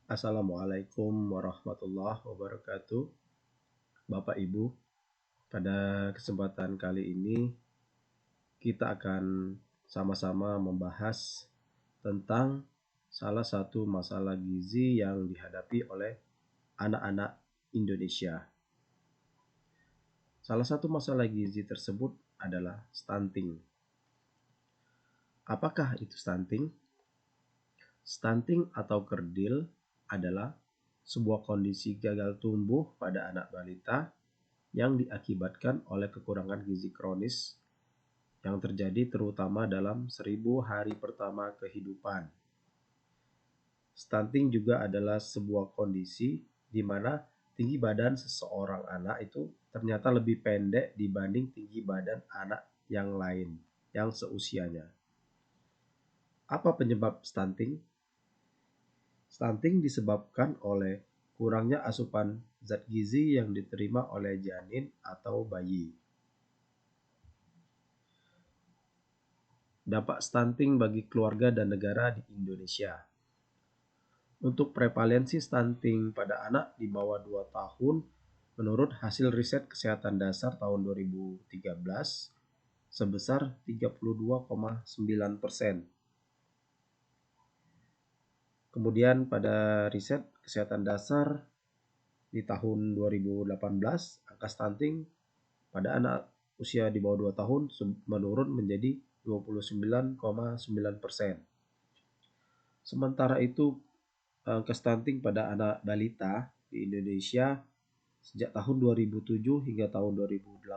Assalamualaikum warahmatullahi wabarakatuh. Bapak Ibu, pada kesempatan kali ini kita akan sama-sama membahas tentang salah satu masalah gizi yang dihadapi oleh anak-anak Indonesia. Salah satu masalah gizi tersebut adalah stunting. Apakah itu stunting? Stunting atau kerdil adalah sebuah kondisi gagal tumbuh pada anak balita yang diakibatkan oleh kekurangan gizi kronis yang terjadi terutama dalam 1000 hari pertama kehidupan. Stunting juga adalah sebuah kondisi di mana tinggi badan seseorang anak itu ternyata lebih pendek dibanding tinggi badan anak yang lain yang seusianya. Apa penyebab stunting? Stunting disebabkan oleh kurangnya asupan zat gizi yang diterima oleh janin atau bayi. Dampak stunting bagi keluarga dan negara di Indonesia. Untuk prevalensi stunting pada anak di bawah 2 tahun, menurut hasil riset kesehatan dasar tahun 2013, sebesar 32,9%. Kemudian pada riset kesehatan dasar di tahun 2018, angka stunting pada anak usia di bawah 2 tahun menurun menjadi 29,9%. Sementara itu, angka stunting pada anak balita di Indonesia sejak tahun 2007 hingga tahun 2018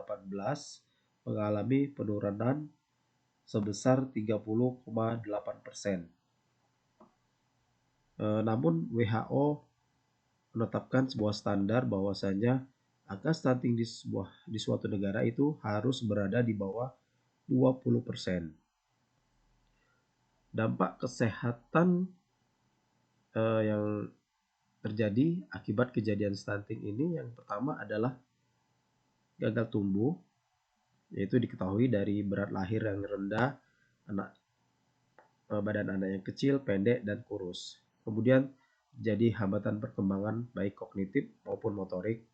mengalami penurunan sebesar 30,8%. Namun WHO menetapkan sebuah standar bahwasanya angka stunting di suatu negara itu harus berada di bawah 20%. Dampak kesehatan yang terjadi akibat kejadian stunting ini yang pertama adalah gagal tumbuh, yaitu diketahui dari berat lahir yang rendah, badan anak yang kecil, pendek, dan kurus. Kemudian jadi hambatan perkembangan baik kognitif maupun motorik,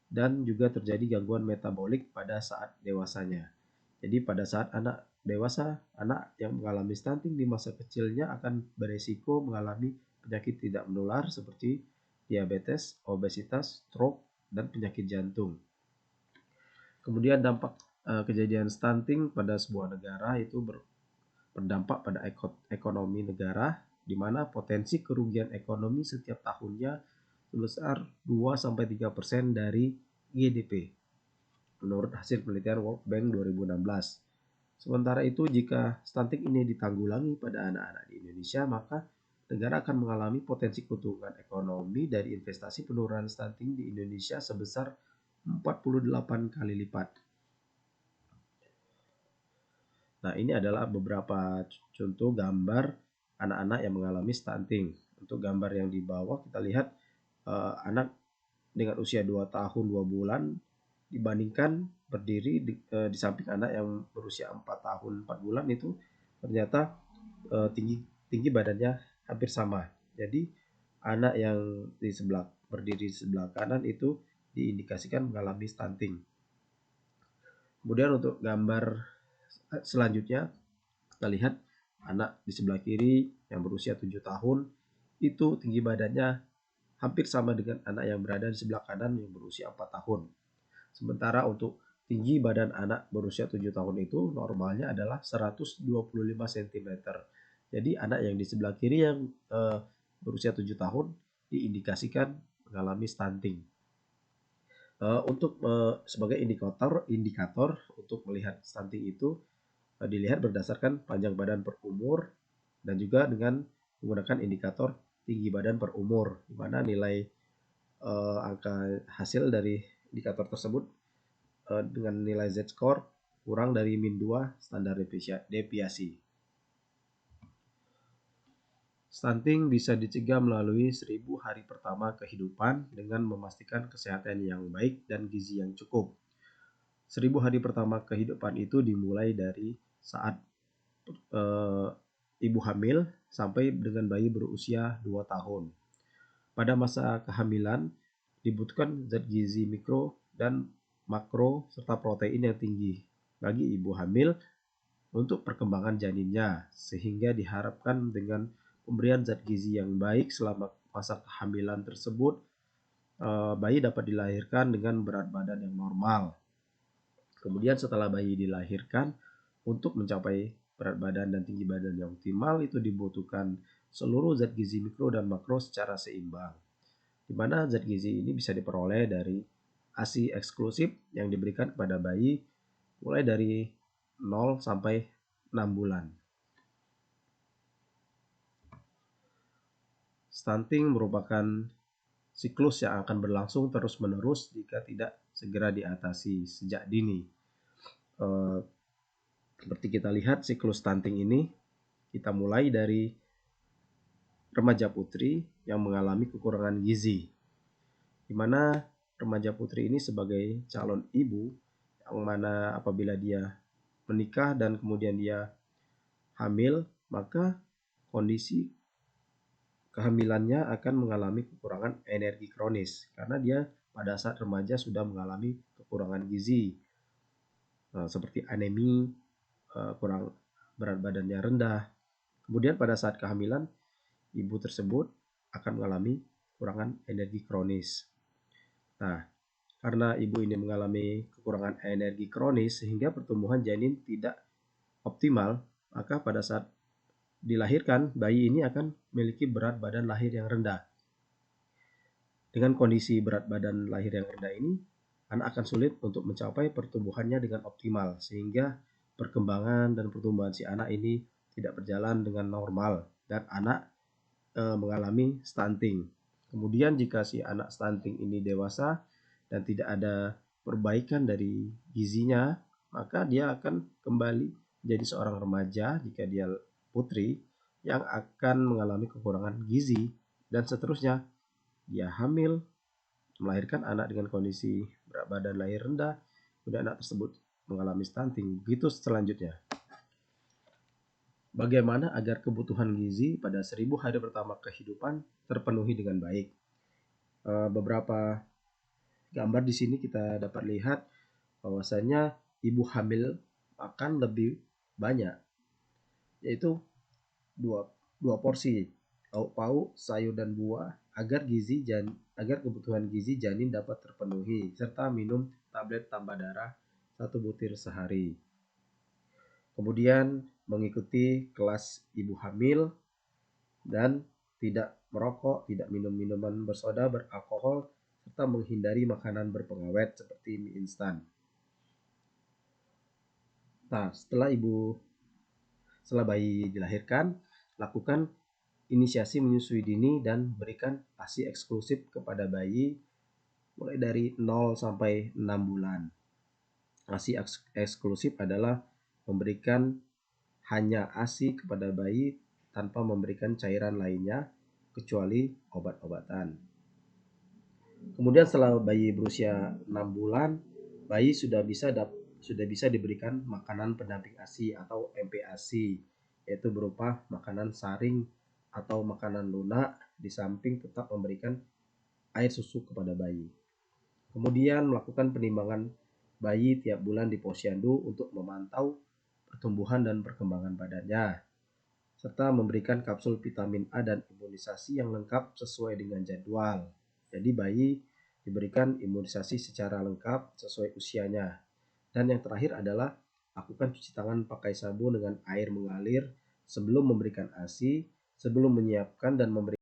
dan juga terjadi gangguan metabolik pada saat dewasanya. Jadi pada saat anak dewasa, anak yang mengalami stunting di masa kecilnya akan beresiko mengalami penyakit tidak menular seperti diabetes, obesitas, stroke, dan penyakit jantung. Kemudian dampak kejadian stunting pada sebuah negara itu berdampak pada ekonomi negara, di mana potensi kerugian ekonomi setiap tahunnya sebesar 2-3% dari GDP, menurut hasil penelitian World Bank 2016. Sementara itu, jika stunting ini ditanggulangi pada anak-anak di Indonesia, maka negara akan mengalami potensi keuntungan ekonomi dari investasi penurunan stunting di Indonesia sebesar 48 kali lipat. Nah, ini adalah beberapa contoh gambar anak-anak yang mengalami stunting. Untuk gambar yang di bawah kita lihat anak dengan usia 2 tahun 2 bulan dibandingkan berdiri di samping anak yang berusia 4 tahun 4 bulan itu ternyata tinggi badannya hampir sama. Jadi anak yang berdiri di sebelah kanan itu diindikasikan mengalami stunting. Kemudian untuk gambar selanjutnya kita lihat anak di sebelah kiri yang berusia 7 tahun itu tinggi badannya hampir sama dengan anak yang berada di sebelah kanan yang berusia 4 tahun. Sementara untuk tinggi badan anak berusia 7 tahun itu normalnya adalah 125 cm. Jadi anak yang di sebelah kiri yang berusia 7 tahun diindikasikan mengalami stunting. Untuk sebagai indikator untuk melihat stunting itu dilihat berdasarkan panjang badan per umur dan juga dengan menggunakan indikator tinggi badan per umur, di mana nilai angka hasil dari indikator tersebut dengan nilai Z-score kurang dari -2 standar deviasi. Stunting bisa dicegah melalui 1000 hari pertama kehidupan dengan memastikan kesehatan yang baik dan gizi yang cukup. 1000 hari pertama kehidupan itu dimulai dari saat ibu hamil sampai dengan bayi berusia 2 tahun. Pada masa kehamilan dibutuhkan zat gizi mikro dan makro serta protein yang tinggi bagi ibu hamil untuk perkembangan janinnya, sehingga diharapkan dengan pemberian zat gizi yang baik selama masa kehamilan tersebut, bayi dapat dilahirkan dengan berat badan yang normal. Kemudian setelah bayi dilahirkan, untuk mencapai berat badan dan tinggi badan yang optimal itu dibutuhkan seluruh zat gizi mikro dan makro secara seimbang, di mana zat gizi ini bisa diperoleh dari ASI eksklusif yang diberikan kepada bayi mulai dari 0 sampai 6 bulan. Stunting merupakan siklus yang akan berlangsung terus-menerus jika tidak segera diatasi sejak dini. Seperti kita lihat siklus stunting ini, kita mulai dari remaja putri yang mengalami kekurangan gizi, di mana remaja putri ini sebagai calon ibu yang mana apabila dia menikah dan kemudian dia hamil, maka kondisi kehamilannya akan mengalami kekurangan energi kronis karena dia pada saat remaja sudah mengalami kekurangan gizi, seperti anemi, kurang berat badannya rendah. Kemudian pada saat kehamilan, ibu tersebut akan mengalami kekurangan energi kronis. Nah, karena ibu ini mengalami kekurangan energi kronis sehingga pertumbuhan janin tidak optimal, maka pada saat dilahirkan, bayi ini akan memiliki berat badan lahir yang rendah. Dengan kondisi berat badan lahir yang rendah ini, anak akan sulit untuk mencapai pertumbuhannya dengan optimal, sehingga perkembangan dan pertumbuhan si anak ini tidak berjalan dengan normal dan anak mengalami stunting. Kemudian jika si anak stunting ini dewasa dan tidak ada perbaikan dari gizinya, maka dia akan kembali menjadi seorang remaja jika dia putri yang akan mengalami kekurangan gizi, dan seterusnya. Dia hamil, melahirkan anak dengan kondisi berat badan lahir rendah, kemudian anak tersebut mengalami stunting. Begitu selanjutnya. Bagaimana agar kebutuhan gizi pada 1000 hari pertama kehidupan terpenuhi dengan baik? Beberapa gambar di sini kita dapat lihat bahwasanya ibu hamil akan lebih banyak, yaitu dua porsi lauk pauk, sayur dan buah agar kebutuhan gizi janin dapat terpenuhi, serta minum tablet tambah darah 1 butir sehari. Kemudian mengikuti kelas ibu hamil dan tidak merokok, tidak minum minuman bersoda, beralkohol, serta menghindari makanan berpengawet seperti mie instan. Nah, setelah bayi dilahirkan, lakukan inisiasi menyusui dini dan berikan ASI eksklusif kepada bayi mulai dari 0 sampai 6 bulan. ASI eksklusif adalah memberikan hanya ASI kepada bayi tanpa memberikan cairan lainnya kecuali obat-obatan. Kemudian setelah bayi berusia 6 bulan, bayi sudah bisa diberikan makanan pendamping ASI atau MPASI, yaitu berupa makanan saring atau makanan lunak, di samping tetap memberikan air susu kepada bayi. Kemudian melakukan penimbangan bayi tiap bulan di posyandu untuk memantau pertumbuhan dan perkembangan badannya, serta memberikan kapsul vitamin A dan imunisasi yang lengkap sesuai dengan jadwal. Jadi bayi diberikan imunisasi secara lengkap sesuai usianya. Dan yang terakhir adalah lakukan cuci tangan pakai sabun dengan air mengalir sebelum memberikan ASI, sebelum menyiapkan dan memberikan